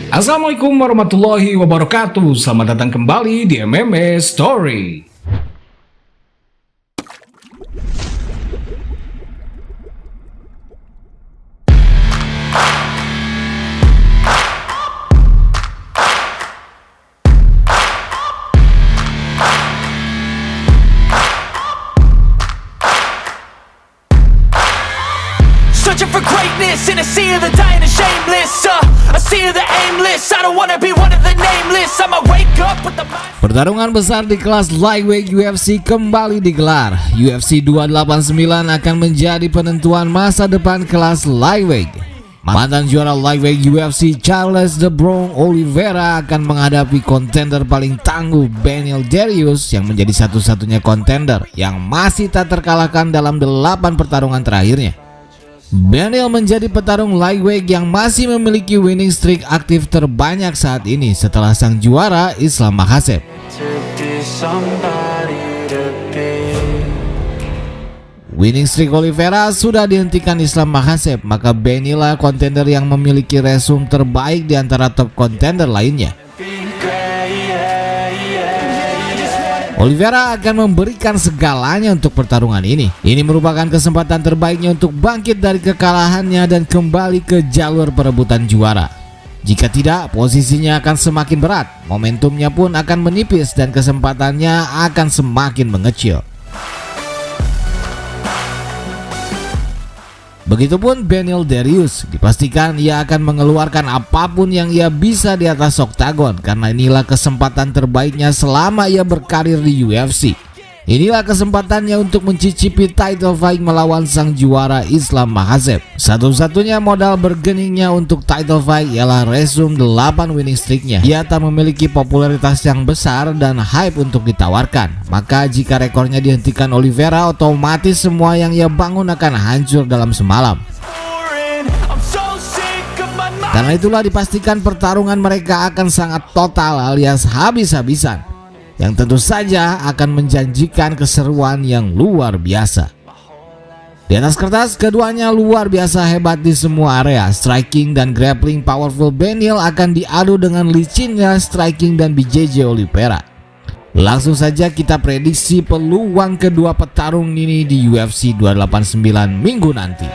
Assalamualaikum warahmatullahi wabarakatuh. Selamat datang kembali di MMA Story. Searching for greatness in a sea of the dying and shameless, a sea of the aimless. I don't wanna be one of the nameless. I'ma wake up with the mind. Pertarungan besar di kelas lightweight UFC kembali digelar. UFC 289 akan menjadi penentuan masa depan kelas lightweight. Mantan juara lightweight UFC Charles The Bronx Oliveira akan menghadapi kontender paling tangguh Beneil Dariush yang menjadi satu-satunya kontender yang masih tak terkalahkan dalam 8 pertarungan terakhirnya. Beneil menjadi petarung lightweight yang masih memiliki winning streak aktif terbanyak saat ini setelah sang juara Islam Makhachev. Winning streak Oliveira sudah dihentikan Islam Makhachev, maka Beneil lah kontender yang memiliki resume terbaik di antara top kontender lainnya. Oliveira akan memberikan segalanya untuk pertarungan ini. Ini merupakan kesempatan terbaiknya untuk bangkit dari kekalahannya dan kembali ke jalur perebutan juara. Jika tidak, posisinya akan semakin berat, momentumnya pun akan menipis dan kesempatannya akan semakin mengecil. Begitupun Beneil Dariush, dipastikan ia akan mengeluarkan apapun yang ia bisa di atas oktagon karena inilah kesempatan terbaiknya selama ia berkarir di UFC. Inilah kesempatannya untuk mencicipi title fight melawan sang juara Islam Makhachev. Satu-satunya modal bergeningnya untuk title fight ialah resume 8 winning streaknya. Ia tak memiliki popularitas yang besar dan hype untuk ditawarkan. Maka jika rekornya dihentikan Oliveira, otomatis semua yang ia bangun akan hancur dalam semalam. Karena itulah dipastikan pertarungan mereka akan sangat total alias habis-habisan, yang tentu saja akan menjanjikan keseruan yang luar biasa. Di atas kertas, keduanya luar biasa hebat di semua area. Striking dan grappling powerful Beneil akan diadu dengan licinnya striking dan BJJ Oliveira. Langsung saja kita prediksi peluang kedua petarung ini di UFC 289 minggu nanti.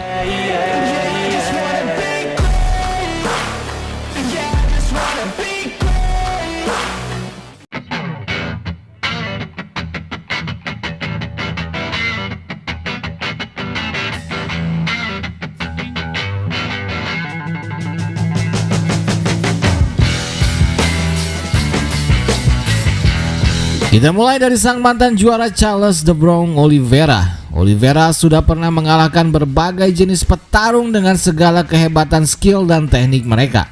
Kita mulai dari sang mantan juara Charles The Bronx Oliveira. Oliveira sudah pernah mengalahkan berbagai jenis petarung dengan segala kehebatan skill dan teknik mereka.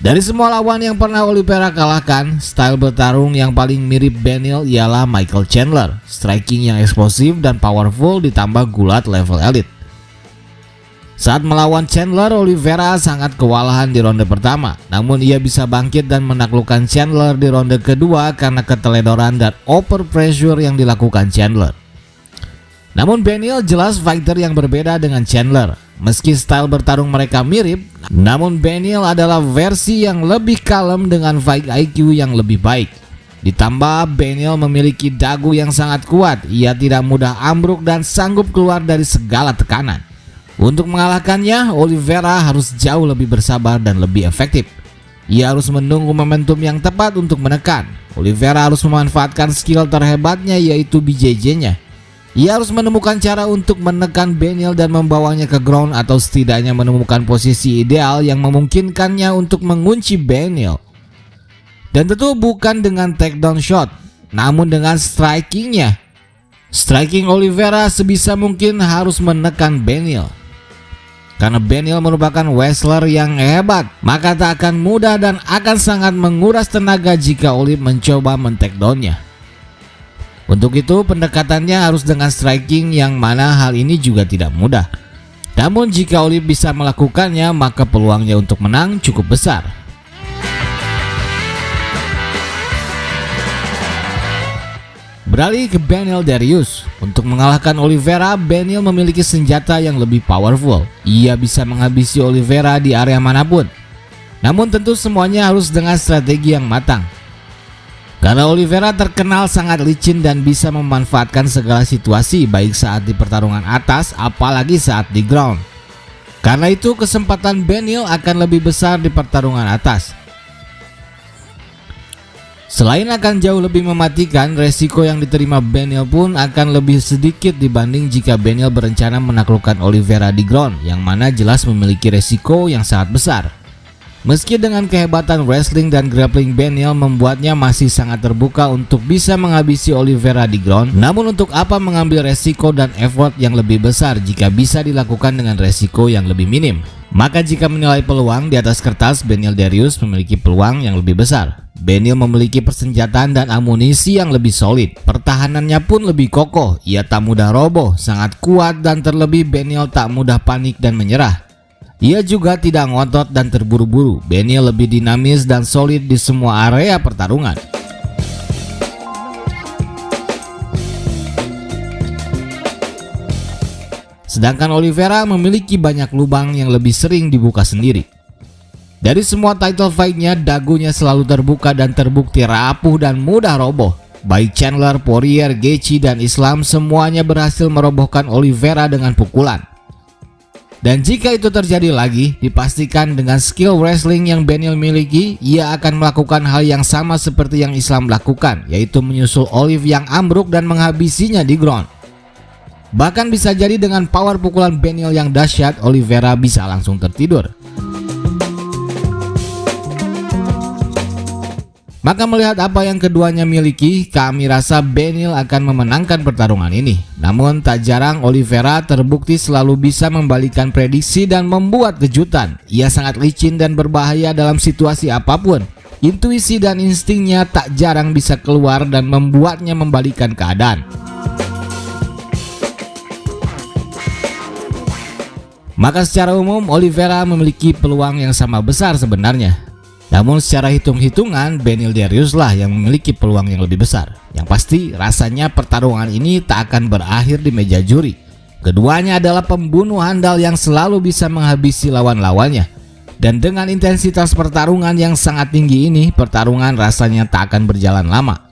Dari semua lawan yang pernah Oliveira kalahkan, style bertarung yang paling mirip Beneil ialah Michael Chandler. Striking yang eksplosif dan powerful ditambah gulat level elite. Saat melawan Chandler, Oliveira sangat kewalahan di ronde pertama. Namun ia bisa bangkit dan menaklukkan Chandler di ronde kedua karena keteledoran dan over pressure yang dilakukan Chandler. Namun Beneil jelas fighter yang berbeda dengan Chandler. Meski style bertarung mereka mirip, namun Beneil adalah versi yang lebih kalem dengan fight IQ yang lebih baik. Ditambah Beneil memiliki dagu yang sangat kuat. Ia tidak mudah ambruk dan sanggup keluar dari segala tekanan. Untuk mengalahkannya, Oliveira harus jauh lebih bersabar dan lebih efektif. Ia harus menunggu momentum yang tepat untuk menekan. Oliveira harus memanfaatkan skill terhebatnya yaitu BJJ-nya. Ia harus menemukan cara untuk menekan Beneil dan membawanya ke ground atau setidaknya menemukan posisi ideal yang memungkinkannya untuk mengunci Beneil. Dan tentu bukan dengan takedown shot, namun dengan strikingnya. Striking Oliveira sebisa mungkin harus menekan Beneil. Karena Beneil merupakan wrestler yang hebat, maka tak akan mudah dan akan sangat menguras tenaga jika Oli mencoba men-takedownnya. Untuk itu pendekatannya harus dengan striking yang mana hal ini juga tidak mudah. Namun jika Oli bisa melakukannya, maka peluangnya untuk menang cukup besar. Beralih ke Beneil Dariush. Untuk mengalahkan Oliveira, Beneil memiliki senjata yang lebih powerful. Ia bisa menghabisi Oliveira di area manapun. Namun tentu semuanya harus dengan strategi yang matang. Karena Oliveira terkenal sangat licin dan bisa memanfaatkan segala situasi baik saat di pertarungan atas apalagi saat di ground. Karena itu kesempatan Beneil akan lebih besar di pertarungan atas. Selain akan jauh lebih mematikan, resiko yang diterima Beneil pun akan lebih sedikit dibanding jika Beneil berencana menaklukkan Oliveira di ground, yang mana jelas memiliki resiko yang sangat besar. Meski dengan kehebatan wrestling dan grappling Beneil membuatnya masih sangat terbuka untuk bisa menghabisi Oliveira di ground, namun untuk apa mengambil resiko dan effort yang lebih besar jika bisa dilakukan dengan resiko yang lebih minim? Maka jika menilai peluang di atas kertas, Beneil Dariush memiliki peluang yang lebih besar. Beneil memiliki persenjataan dan amunisi yang lebih solid. Pertahanannya pun lebih kokoh, ia tak mudah roboh, sangat kuat dan terlebih Beneil tak mudah panik dan menyerah. Ia juga tidak ngotot dan terburu-buru. Beneil lebih dinamis dan solid di semua area pertarungan. Sedangkan Oliveira memiliki banyak lubang yang lebih sering dibuka sendiri. Dari semua title fight-nya, dagunya selalu terbuka dan terbukti rapuh dan mudah roboh. Baik Chandler, Poirier, Gaethje, dan Islam semuanya berhasil merobohkan Oliveira dengan pukulan. Dan jika itu terjadi lagi, dipastikan dengan skill wrestling yang Beneil miliki, ia akan melakukan hal yang sama seperti yang Islam lakukan, yaitu menyusul Olive yang ambruk dan menghabisinya di ground. Bahkan bisa jadi dengan power pukulan Beneil yang dahsyat, Oliveira bisa langsung tertidur. Maka melihat apa yang keduanya miliki, kami rasa Beneil akan memenangkan pertarungan ini. Namun tak jarang Oliveira terbukti selalu bisa membalikan prediksi dan membuat kejutan. Ia sangat licin dan berbahaya dalam situasi apapun. Intuisi dan instingnya tak jarang bisa keluar dan membuatnya membalikan keadaan. Maka secara umum Oliveira memiliki peluang yang sama besar sebenarnya. Namun secara hitung-hitungan Beneil Dariush lah yang memiliki peluang yang lebih besar. Yang pasti rasanya pertarungan ini tak akan berakhir di meja juri. Keduanya adalah pembunuh handal yang selalu bisa menghabisi lawan-lawannya. Dan dengan intensitas pertarungan yang sangat tinggi ini, pertarungan rasanya tak akan berjalan lama.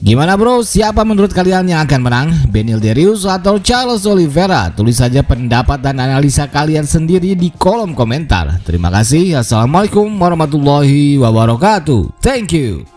Gimana bro, siapa menurut kalian yang akan menang? Beneil Dariush atau Charles Oliveira? Tulis saja pendapat dan analisa kalian sendiri di kolom komentar. Terima kasih. Assalamualaikum warahmatullahi wabarakatuh. Thank you.